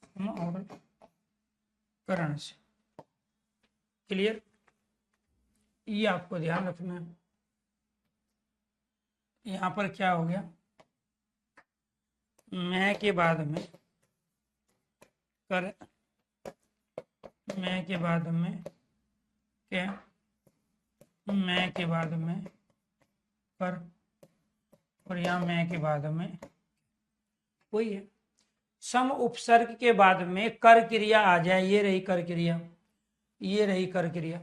सम और करण से। क्लियर? ये आपको ध्यान रखना है। यहाँ पर क्या हो गया? मैं के बाद में कर, मैं के बाद में क्या, मैं के बाद में कर, और यहाँ मैं के बाद में वही है। सम उपसर्ग के बाद में कर क्रिया आ जाए, ये रही कर क्रिया, ये रही कर क्रिया।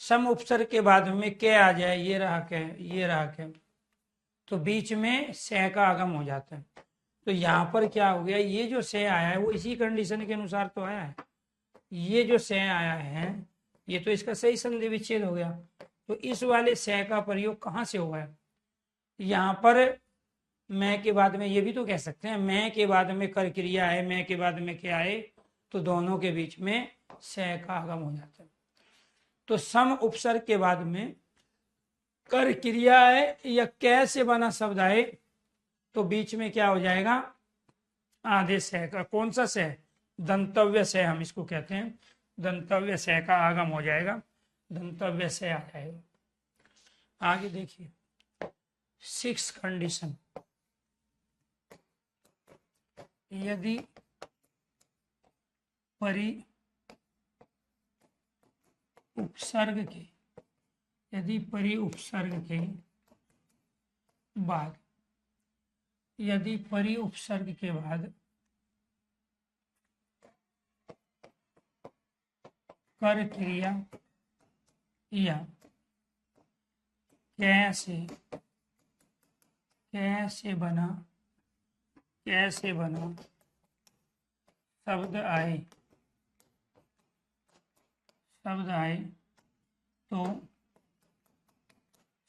सम उपसर्ग के बाद में के आ जाए, ये रहा के, ये रहा के, तो बीच में से का आगम हो जाता है। तो यहाँ पर क्या हो गया? ये जो से आया है वो इसी कंडीशन के अनुसार तो आया है। ये जो से आया है ये तो इसका सही संधि विच्छेद हो गया। तो इस वाले से का प्रयोग कहाँ से हुआ है? यहाँ पर मैं के बाद में, ये भी तो कह सकते हैं मैं के बाद में कर क्रिया है, मैं के बाद में क्या आए, तो दोनों के बीच में से का आगम हो जाता है। तो सम उपसर्ग के बाद में कर क्रिया है या कैसे बना शब्द आए तो बीच में क्या हो जाएगा? आधे से का। कौन सा से? दंतव्य से हम इसको कहते हैं। दंतव्य से का आगम हो जाएगा, दंतव्य से आ जाएगा। आगे देखिए 6 कंडीशन। यदि परि उपसर्ग के, यदि परि उपसर्ग के बाद, यदि परि उपसर्ग के बाद कर क्रिया या कैसे, कैसे बना, कैसे बना शब्द आए, शब्द आए तो,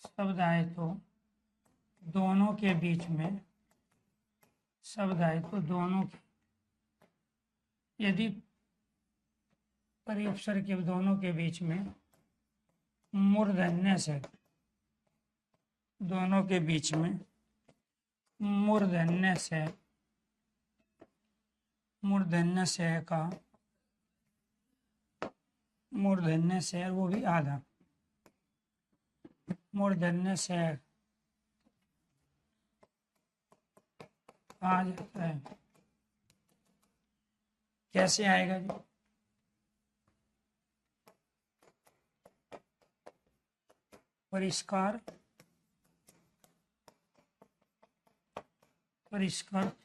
शब्द आए तो दोनों के बीच में, शब्द आए तो दोनों के, यदि परिउपसर्ग के दोनों के बीच में मूर्धन्य से, दोनों के बीच में मूर्धन्य से, मूर्धन्य से का, मूर्धन्य से वो भी आधा, मूर्धन्य से आ जाता है। कैसे आएगा जी? परिष्कार, परिष्कृत,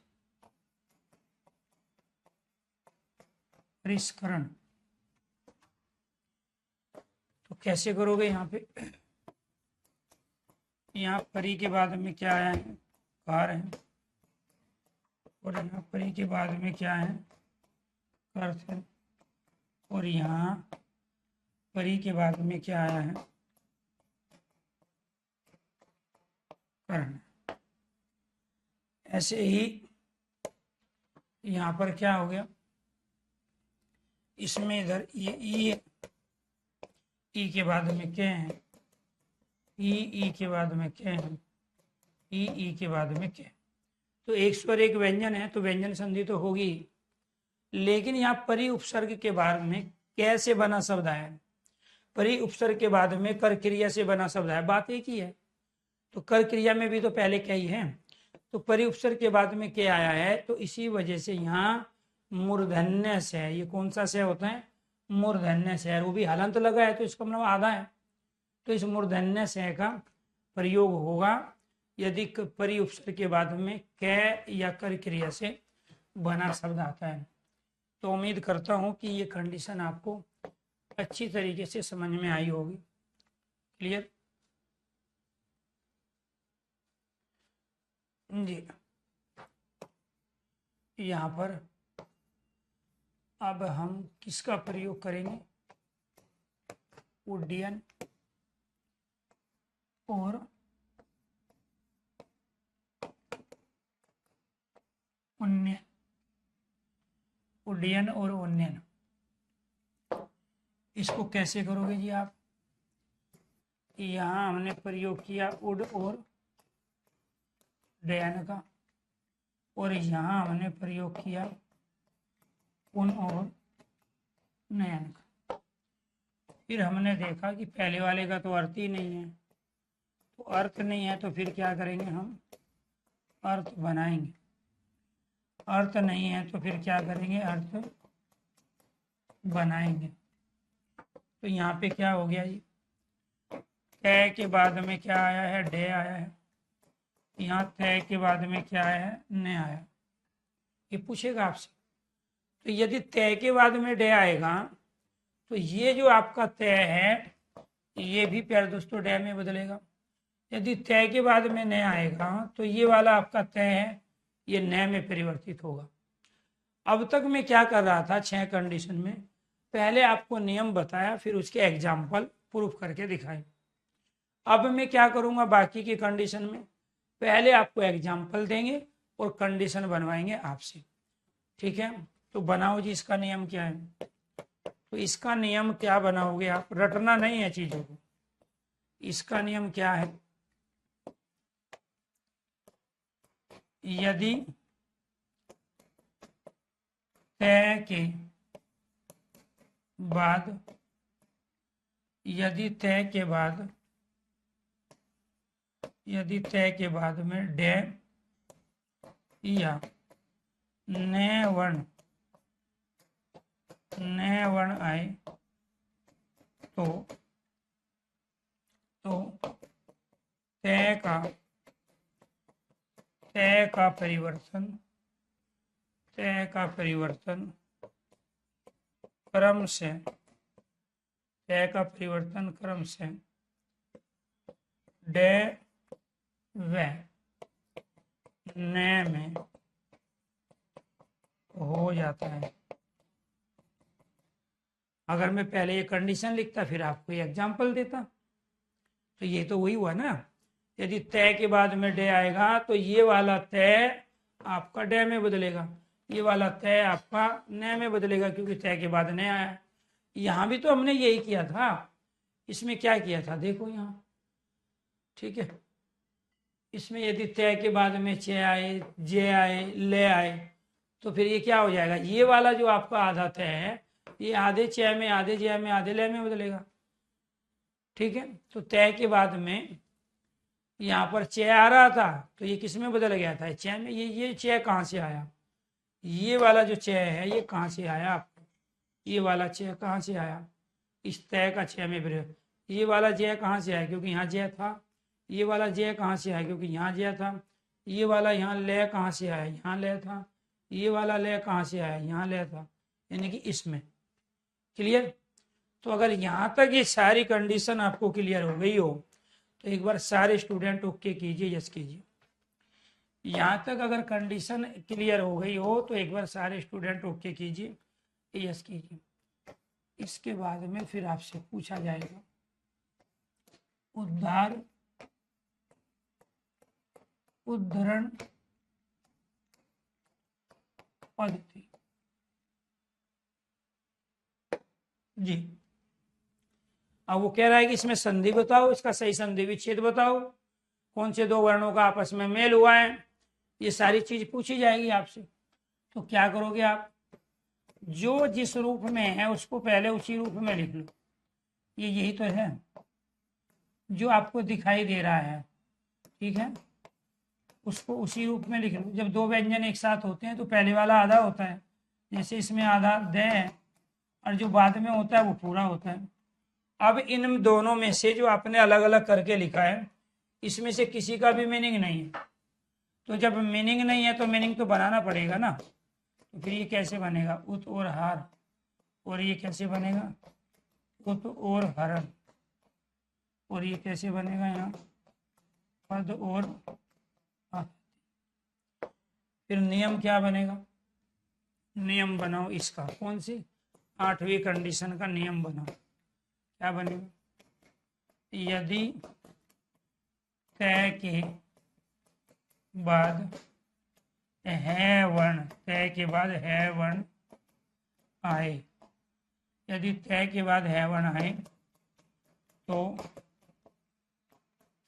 परिष्करण। तो कैसे करोगे? यहाँ पे, यहाँ परी के बाद में क्या आया है? कार है, और यहाँ परी के बाद में क्या है? कर्त है, और यहाँ परी के बाद में क्या आया है? कर्ण। ऐसे ही यहाँ पर क्या हो गया? इसमें इधर ये ई के बाद में क्या है? ई के बाद में क्या है? ई के बाद में क्या? तो एक स्वर एक व्यंजन है तो व्यंजन संधि तो होगी, लेकिन यहाँ परि उपसर्ग के बाद में कैसे बना शब्द आया है, परि उपसर्ग के बाद में कर क्रिया से बना शब्द है, बात एक ही है। तो कर क्रिया में भी तो पहले क्या ही है, तो परि उपसर्ग के बाद में क्या आया है, तो इसी वजह से यहाँ मूर्धन्य से, ये कौन सा से होता है, मूर्धन्य से, वो भी हलंत लगा है तो इसका मतलब आधा है, तो इस मूर्धन्य से का प्रयोग होगा यदि परि उपसर्ग के बाद में कै या कर क्रिया से बना शब्द आता है। तो उम्मीद करता हूँ कि ये कंडीशन आपको अच्छी तरीके से समझ में आई होगी। क्लियर जी। यहाँ पर अब हम किसका प्रयोग करेंगे, उड्डयन और उन्नयन, उड्डयन और उन्नयन। इसको कैसे करोगे जी आप, यहाँ हमने प्रयोग किया उड और डयन का, और यहाँ हमने प्रयोग किया उन और नयन का। फिर हमने देखा कि पहले वाले का तो अर्थ ही नहीं है, तो अर्थ नहीं है तो फिर क्या करेंगे, हम अर्थ बनाएंगे, अर्थ नहीं है तो फिर क्या करेंगे, अर्थ बनाएंगे। तो यहाँ पे क्या हो गया जी, तय के बाद में क्या आया है, डे आया है, यहाँ तय के बाद में क्या आया है, न आया। ये पूछेगा आपसे, तो यदि तय के बाद में डे आएगा तो ये जो आपका तय है ये भी प्यारे दोस्तों डे में बदलेगा। यदि तय के बाद में न आएगा तो ये वाला आपका तय है ये न में परिवर्तित होगा। अब तक मैं क्या कर रहा था, 6 कंडीशन में पहले आपको नियम बताया, फिर उसके एग्जाम्पल प्रूफ करके दिखाए। अब मैं क्या करूंगा, बाकी की कंडीशन में पहले आपको एग्जाम्पल देंगे और कंडीशन बनवाएंगे आपसे। ठीक है, तो बनाओ जी, इसका नियम क्या है। तो इसका नियम क्या बनाओगे आप, रटना नहीं है चीजों को। इसका नियम क्या है, यदि तय के बाद, यदि तय के बाद, यदि तय के बाद में डे या न वर्ण आए तो तय का परिवर्तन, तय का परिवर्तन क्रम से, तय का परिवर्तन क्रम से डे व न में हो जाता है। अगर मैं पहले ये कंडीशन लिखता फिर आपको ये एग्जाम्पल देता, तो ये तो वही हुआ ना। यदि तय के बाद में डे आएगा तो ये वाला तय आपका डे में बदलेगा, ये वाला तय आपका न में बदलेगा, क्योंकि तय के बाद न आया। यहाँ भी तो हमने यही किया था, इसमें क्या किया था देखो यहाँ, ठीक है। इसमें यदि तय के बाद में चे आए, जे आए, ले आए, तो फिर ये क्या हो जाएगा, ये वाला जो आपका आधा तय है ये आधे चे में, आधे जे में, आधे ले में बदलेगा। ठीक है, तो तय के बाद में यहाँ पर चे आ रहा था तो ये किस में बदल गया था, चे में। ये चे कहाँ से आया, ये वाला जो चे है ये कहाँ से आया आपको, ये वाला चे कहाँ से आया, इस तय का चे में प्रयोग। ये वाला जय कहाँ से आया, क्योंकि यहाँ जय था। ये वाला जय कहाँ से आया, क्योंकि यहाँ जय था। ये वाला यहाँ ले कहाँ से आया, यहाँ ले था। ये वाला ले कहाँ से आया, यहाँ ले था, यानी कि इसमें। क्लियर। तो अगर यहाँ तक ये सारी कंडीशन आपको क्लियर हो गई हो तो एक बार सारे स्टूडेंट ओके कीजिए, यस कीजिए। यहाँ तक अगर कंडीशन क्लियर हो गई हो तो एक बार सारे स्टूडेंट ओके कीजिए, यस कीजिए। इसके बाद में फिर आपसे पूछा जाएगा उद्धार, उद्धरण पद्धति जी। अब वो कह रहा है कि इसमें संधि बताओ, इसका सही संधि विच्छेद बताओ, कौन से दो वर्णों का आपस में मेल हुआ है। ये सारी चीज पूछी जाएगी आपसे। तो क्या करोगे आप, जो जिस रूप में है उसको पहले उसी रूप में लिख लो। ये यही तो है जो आपको दिखाई दे रहा है, ठीक है, उसको उसी रूप में लिख लो। जब दो व्यंजन एक साथ होते हैं तो पहले वाला आधा होता है, जैसे इसमें आधा द है, और जो बाद में होता है वो पूरा होता है। अब इन दोनों में से जो आपने अलग अलग करके लिखा है, इसमें से किसी का भी मीनिंग नहीं है। तो जब मीनिंग नहीं है तो मीनिंग तो बनाना पड़ेगा ना। तो फिर ये कैसे बनेगा, उत और हार, और ये कैसे बनेगा, उत और हरण, और ये कैसे बनेगा यहाँ, पद और हार। फिर नियम क्या बनेगा, नियम बनाओ इसका, कौन सी, 8वीं कंडीशन का नियम बनाओ। क्या बनेगा, यदि तय के बाद है वर्ण, तय के बाद है वर्ण आए, यदि तय के बाद है वर्ण आए तो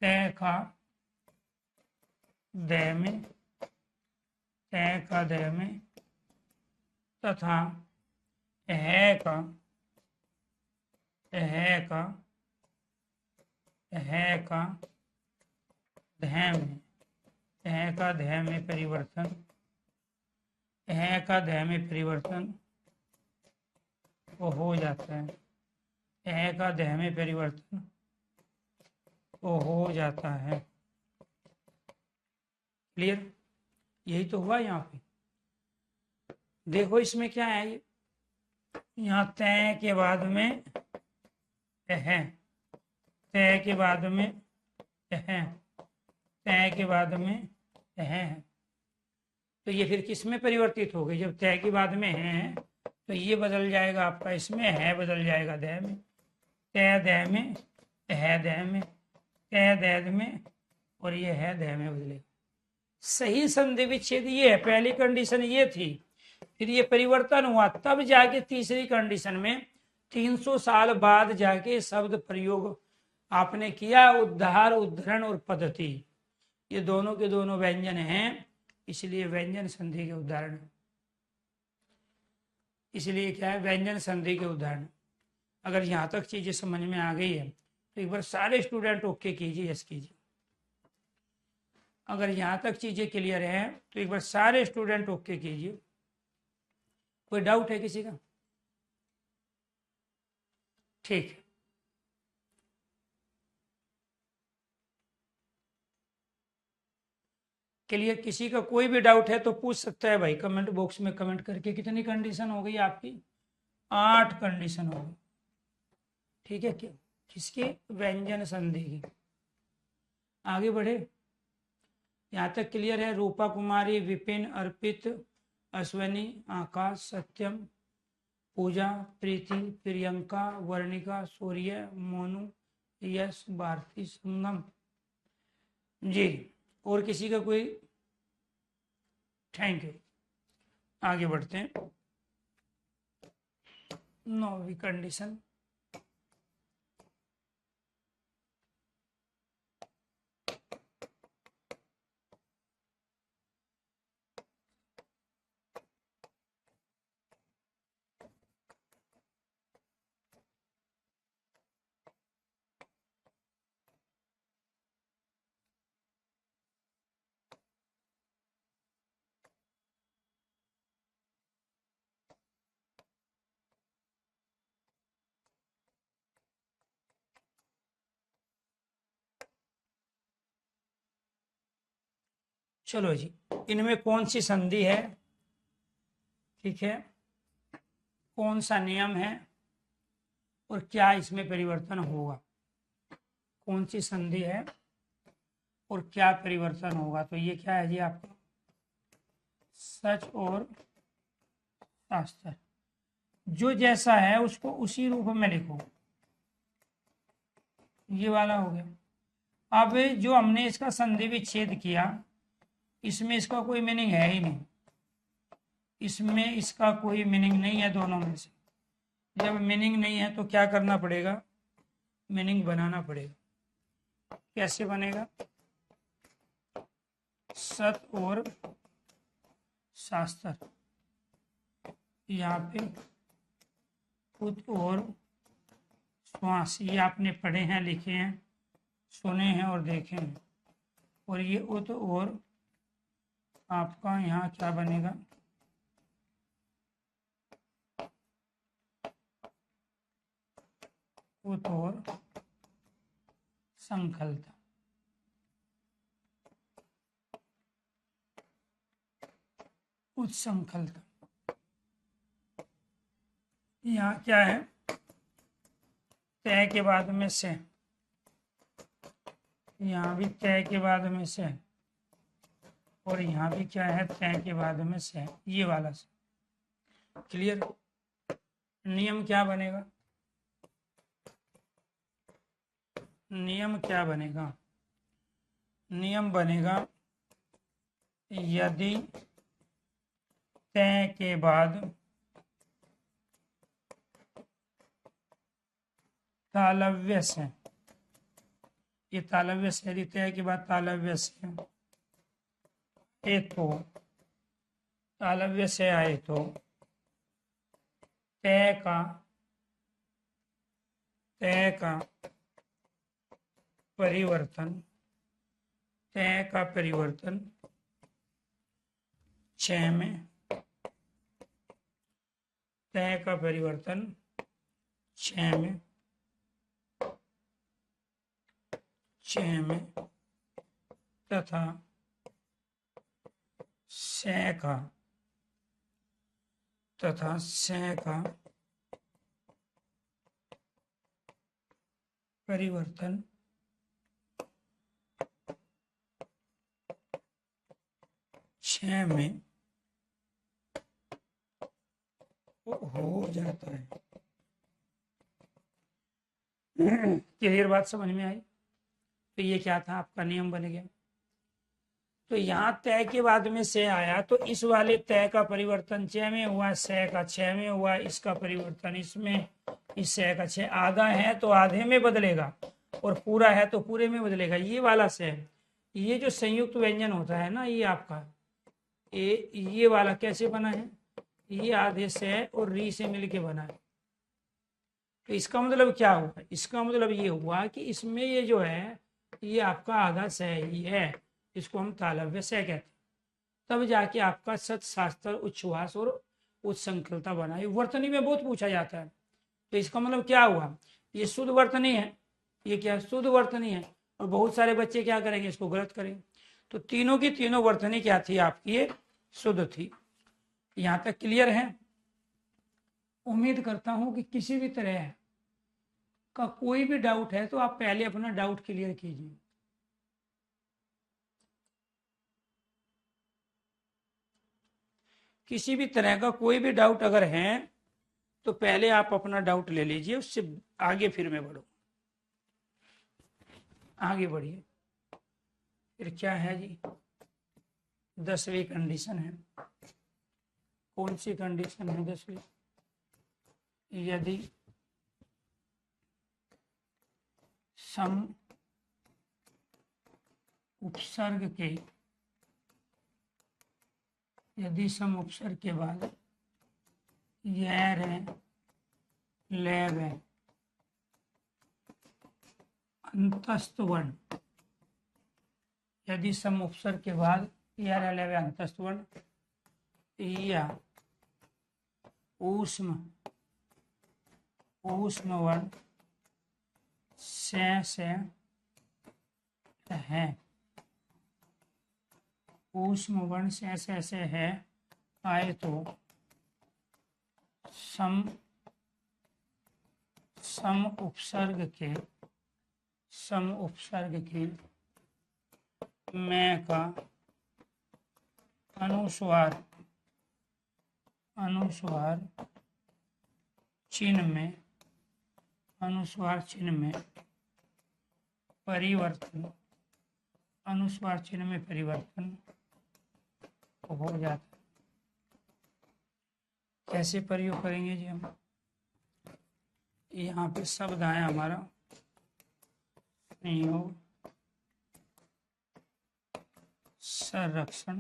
तय का दय में, तय का दय में, तथा है का, है का, है का ध्याय में, है का ध्याय में परिवर्तन, है का ध्याय में परिवर्तन वो हो जाता है, है का ध्याय में परिवर्तन वो हो जाता है। क्लियर, यही तो हुआ यहाँ पे। देखो इसमें क्या है, ये यहाँ तय के बाद में है, तय के बाद में है, तय के बाद में है, तो ये फिर किस में परिवर्तित हो गई, जब तय के बाद में है तो ये बदल जाएगा आपका, इसमें है बदल जाएगा दय में, तय दय में, है दय में, तय दय में, और ये है दय में बदलेगा। सही संधि विच्छेद ये है, पहली कंडीशन ये थी, फिर ये परिवर्तन हुआ, तब जाके तीसरी कंडीशन में 300 साल बाद जाके शब्द प्रयोग आपने किया, उद्धार, उद्धरण और पद्धति, ये दोनों के दोनों व्यंजन हैं, इसलिए व्यंजन संधि के उदाहरण, इसलिए क्या है, व्यंजन संधि के उदाहरण। अगर यहाँ तक चीजें समझ में आ गई है तो एक बार सारे स्टूडेंट ओके कीजिए, यस कीजिए। अगर यहाँ तक चीजें क्लियर है तो एक बार सारे स्टूडेंट ओके कीजिए। कोई डाउट है किसी का, ठीक, क्लियर, किसी का कोई भी डाउट है तो पूछ सकता है भाई, कमेंट बॉक्स में कमेंट करके। कितनी कंडीशन हो गई आपकी, 8 कंडीशन हो गई, ठीक है, क्या किसकी, व्यंजन संधि की। आगे बढ़े, यहाँ तक क्लियर है। रूपा कुमारी, विपिन, अर्पित, अश्वनी, आकाश, सत्यम, पूजा, प्रीति, प्रियंका, वर्णिका, सूर्य, मोनू, यश, भारती, संगम जी, और किसी का कोई, थैंक यू। आगे बढ़ते हैं, 9वीं कंडीशन, चलो जी, इनमें कौन सी संधि है, ठीक है, कौन सा नियम है और क्या इसमें परिवर्तन होगा, कौन सी संधि है और क्या परिवर्तन होगा। तो ये क्या है जी आपका, सच और शास्त्र, जो जैसा है उसको उसी रूप में लिखो, ये वाला हो गया। अब जो हमने इसका संधि विच्छेद किया, इसमें इसका कोई मीनिंग है ही नहीं, इसमें इसका कोई मीनिंग नहीं है दोनों में से। जब मीनिंग नहीं है तो क्या करना पड़ेगा, मीनिंग बनाना पड़ेगा। कैसे बनेगा, सत और शास्त्र, यहाँ पे उत और श्वास, ये आपने पढ़े हैं, लिखे हैं, सुने हैं और देखे हैं। और ये उत और आपका यहाँ क्या बनेगा, उत और संकल्प। उत्संकल्प, यहाँ क्या है, तय के बाद में से, यहाँ भी तय के बाद में से, और यहाँ भी क्या है, तय के बाद में से, ये वाला से। क्लियर। नियम क्या बनेगा, नियम क्या बनेगा, नियम बनेगा यदि तय के बाद तालव्य से, ये तालव्य से, यदि तय के बाद तालव्य से आए तो, तालव्य से आए तो तय का परिवर्तन, तय का परिवर्तन क्षय में, तय का परिवर्तन क्षय में, क्षय में, तथा क्षय का, तथा क्षय का परिवर्तन क्षय में हो जाता है। क्लियर बात समझ में आई। तो ये क्या था, आपका नियम बन गया। तो यहाँ तय के बाद में से आया, तो इस वाले तय का परिवर्तन क्षय में हुआ, क्षय का क्षय में हुआ, इसका परिवर्तन इसमें, इस क्षय का क्षय, आधा है तो आधे में बदलेगा और पूरा है तो पूरे में बदलेगा। ये वाला क्षय, ये जो संयुक्त व्यंजन होता है ना, ये आपका ये वाला कैसे बना है, ये आधे से और री से मिलके बना है। तो इसका मतलब क्या हुआ, इसका मतलब ये हुआ कि इसमें ये जो है, ये आपका आधा सह ही है, इसको हम तालव्य सह कहते हैं। तब जाके आपका सत, शास्त्र, उच्छ्वास और उत्संकल्पता बना। ये वर्तनी में बहुत पूछा जाता है। तो इसका मतलब क्या हुआ, ये शुद्ध वर्तनी है, ये क्या शुद्ध वर्तनी है, और बहुत सारे बच्चे क्या करेंगे, इसको गलत करेंगे। तो तीनों की तीनों वर्तनी क्या थी आपकी, ये शुद्ध थी। यहाँ तक क्लियर है। उम्मीद करता हूं कि किसी भी तरह का कोई भी डाउट है तो आप पहले अपना डाउट क्लियर कीजिए। किसी भी तरह का कोई भी डाउट अगर है तो पहले आप अपना डाउट ले लीजिए, उससे आगे फिर मैं बढ़ू, आगे बढ़िए। फिर क्या है जी, 10वीं कंडीशन है। कौन सी कंडीशन है 10वीं, यदि सम उपसर्ग के, यदि सम उपसर्ग के बाद यर है, लैब है, अंतस्थ वर्ण, यदि सम उपसर्ग के बाद यर है, लैब है, अंतस्थ वर्ण या ऊष्म वर्ण से है, ऊष्म वर्ण से है आए तो सम उपसर्ग के मैं का अनुस्वार चिन्ह में, अनुस्वार चिन्ह में परिवर्तन, अनुस्वार चिन्ह में परिवर्तन हो जाता। कैसे प्रयोग करेंगे जी हम, यहाँ पे शब्द आया हमारा संयोग संरक्षण,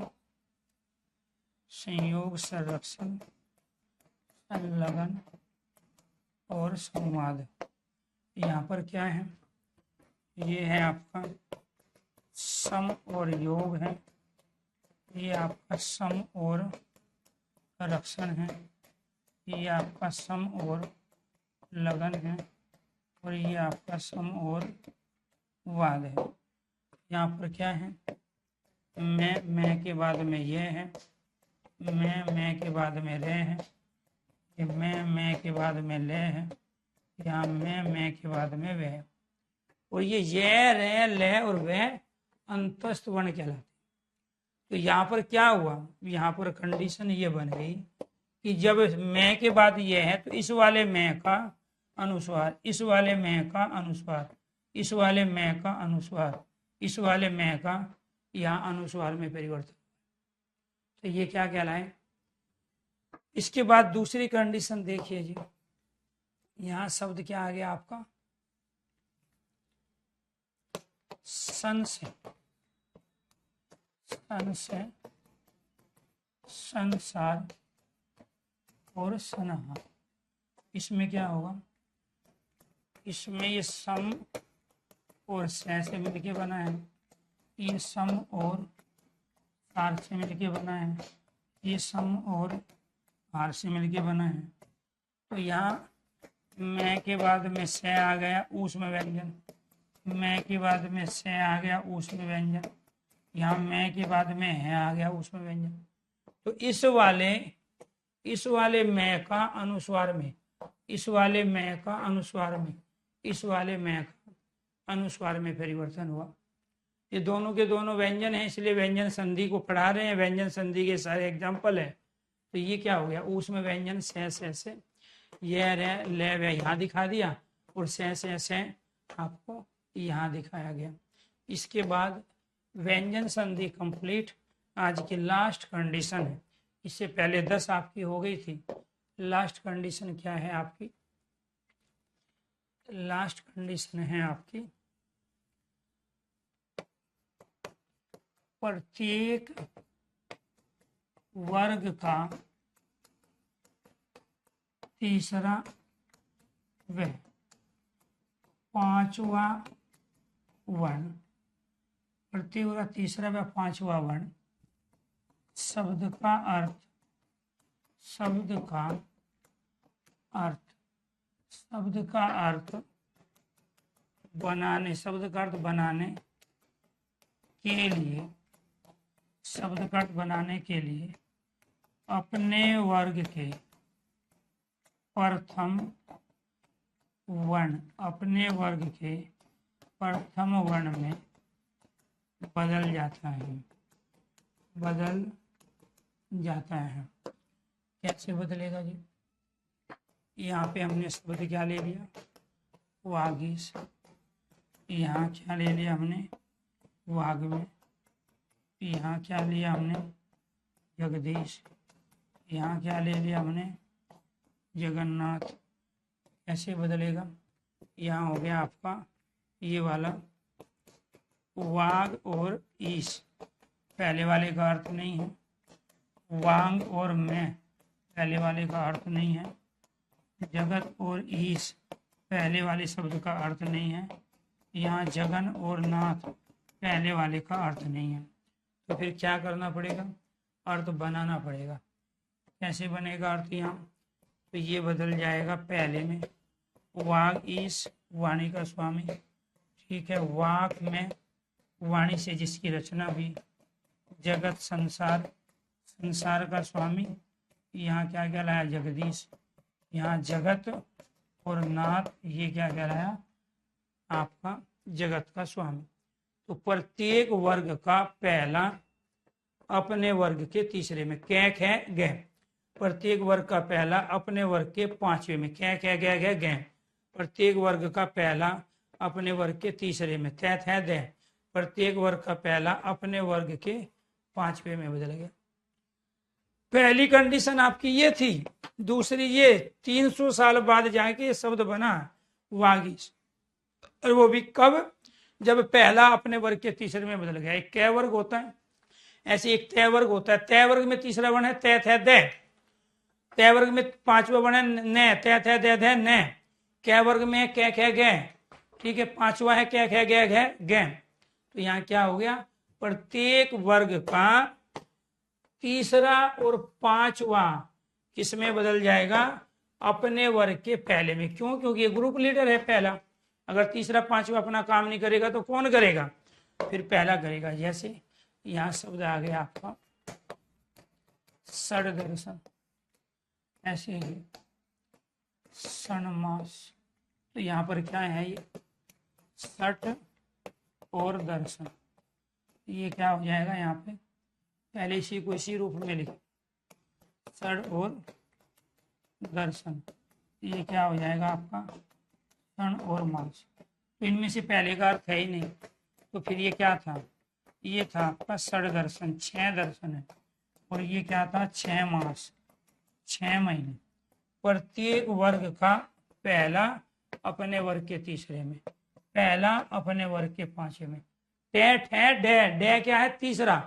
संयोग, संरक्षण, संलग्न और संवाद। यहाँ पर क्या है, ये है आपका सम और योग है, ये आपका सम और रक्षण है, ये आपका सम और लगन है, और ये आपका सम और वाद है। यहाँ पर क्या है, मैं के बाद में ये है, मैं के बाद में रे है, ये मैं के बाद में ले है, यहाँ मैं के बाद में वे है, और ये रे ले और वे अंतस्थ वर्ण कहलाते। तो यहाँ पर क्या हुआ, यहाँ पर कंडीशन ये बन गई कि जब मैं के बाद ये है तो इस वाले मैं का अनुस्वार, इस वाले मैं का अनुस्वार, इस वाले मैं का अनुस्वार, इस वाले मैं का यहाँ अनुस्वार में परिवर्तन। तो ये क्या कहलाए। इसके बाद दूसरी कंडीशन देखिए जी, यहाँ शब्द क्या आ गया आपका, सन से संसार और सनहा। इसमें क्या होगा, इसमें ये सम और से मिलके बना है, ये सम और सार से मिलके बना है, ये सम और हार से मिलके बना है। तो यहाँ मैं के बाद में से आ गया ऊष्म व्यंजन, मैं के बाद में से आ गया ऊष्म व्यंजन, यहाँ मैं के बाद में है आ गया ऊष्म व्यंजन। तो इस वाले मैं का अनुस्वार में, इस वाले मैं का अनुस्वार में, इस वाले मैं का अनुस्वार में परिवर्तन हुआ। ये दोनों के दोनों व्यंजन हैं, इसलिए व्यंजन संधि को पढ़ा रहे हैं, व्यंजन संधि के सारे एग्जाम्पल है। तो ये क्या हो गया, ऊष्म व्यंजन से ये रे ले वे यहाँ दिखा दिया, और से आपको यहाँ दिखाया गया। इसके बाद व्यंजन संधि कंप्लीट। आज की लास्ट कंडीशन है, इससे पहले 10 आपकी हो गई थी। लास्ट कंडीशन क्या है आपकी, लास्ट कंडीशन है आपकी प्रत्येक वर्ग का तीसरा व पांचवा वर्ण, प्रत्येक वर्ग का तीसरा व पांचवा वर्ण शब्द का अर्थ, शब्द का अर्थ बनाने, शब्द का अर्थ बनाने के लिए, शब्द का अर्थ बनाने के लिए अपने वर्ग के प्रथम वर्ण, अपने वर्ग के प्रथम वर्ण में बदल जाता है, बदल जाता है। कैसे बदलेगा जी, यहाँ पे हमने शब्द क्या ले लिया, वागीश, यहाँ क्या ले लिया हमने, वाग्मी, यहाँ क्या लिया हमने, जगदीश, यहाँ क्या ले लिया हमने, जगन्नाथ। कैसे बदलेगा, यहाँ हो गया आपका ये वाला वाग और ईश, पहले वाले का अर्थ नहीं है, वांग और मैं पहले वाले का अर्थ नहीं है, जगत और ईश पहले वाले शब्द का अर्थ नहीं है, यहाँ जगन और नाथ पहले वाले का अर्थ नहीं है। तो फिर क्या करना पड़ेगा, अर्थ बनाना पड़ेगा। कैसे बनेगा अर्थ यहाँ, तो ये बदल जाएगा पहले में, वाग ईश वाणी का स्वामी, ठीक है, वाक में वाणी से जिसकी रचना हुई, जगत संसार, संसार का स्वामी, यहाँ क्या कहलाया, जगदीश, यहाँ जगत और नाथ ये क्या कहलाया, आपका जगत का स्वामी। तो प्रत्येक वर्ग का पहला अपने वर्ग के तीसरे में, कैक है गह, प्रत्येक वर्ग का पहला अपने वर्ग के पांचवे में, कैक है गह गह, प्रत्येक वर्ग का पहला अपने वर्ग के तीसरे में, तैत है दह, प्रत्येक वर्ग का पहला अपने वर्ग के पांचवे में बदल गया। पहली कंडीशन आपकी ये थी, दूसरी ये 300 साल बाद जाके ये शब्द बना वागीश, और वो भी कब, जब पहला अपने वर्ग के तीसरे में बदल गया। एक कै वर्ग होता है, ऐसे एक तय वर्ग होता है, तय वर्ग में तीसरा वर्ण है तय थे दे, तय वर्ग में पांचवा वर्ण है न, तय थे दे धे न, कै वर्ग में कै खे गे, ठीक है, पांचवा है कै खे गे घे गे। तो यहाँ क्या हो गया, प्रत्येक वर्ग का तीसरा और पांचवा किसमें बदल जाएगा, अपने वर्ग के पहले में। क्यों, क्योंकि ये ग्रुप लीडर है पहला, अगर तीसरा पांचवा अपना काम नहीं करेगा तो कौन करेगा, फिर पहला करेगा। जैसे यहाँ शब्द आ गया आपका षड दर्शन, ऐसे ही षणमास, तो यहाँ पर क्या है, ये षट और दर्शन, ये क्या हो जाएगा, यहाँ पे पहले इसी को इसी रूप में लिखो, षड और दर्शन, ये क्या हो जाएगा आपका क्षण और मास। तो इनमें से पहले का अर्थ है ही नहीं, तो फिर ये क्या था, ये था आपका षड दर्शन, 6 दर्शन है, और ये क्या था 6 मास, 6 महीने। प्रत्येक वर्ग का पहला अपने वर्ग के तीसरे में, पहला अपने वर्ग के पांचवे में। टे ठे डे, डे क्या है तीसरा,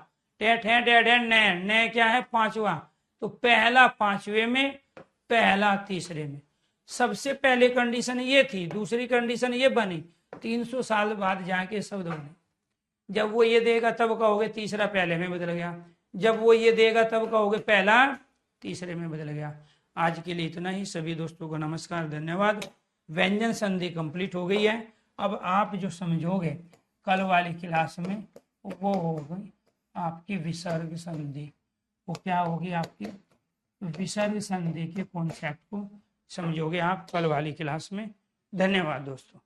टे ठे डे डे ने, ने क्या है पांचवा, तो पहला पांचवे में, पहला तीसरे में। सबसे पहले कंडीशन ये थी, दूसरी कंडीशन ये बनी 300 साल बाद जाके शब्द बने। जब वो ये देगा तब कहोगे तीसरा पहले में बदल गया, जब वो ये देगा तब कहोगे पहला तीसरे में बदल गया। आज के लिए इतना ही, सभी दोस्तों को नमस्कार, धन्यवाद। व्यंजन संधि कंप्लीट हो गई है। अब आप जो समझोगे कल वाली क्लास में वो होगी आपकी विसर्ग संधि। वो क्या होगी, आपकी विसर्ग संधि के कॉन्सेप्ट को समझोगे आप कल वाली क्लास में। धन्यवाद दोस्तों।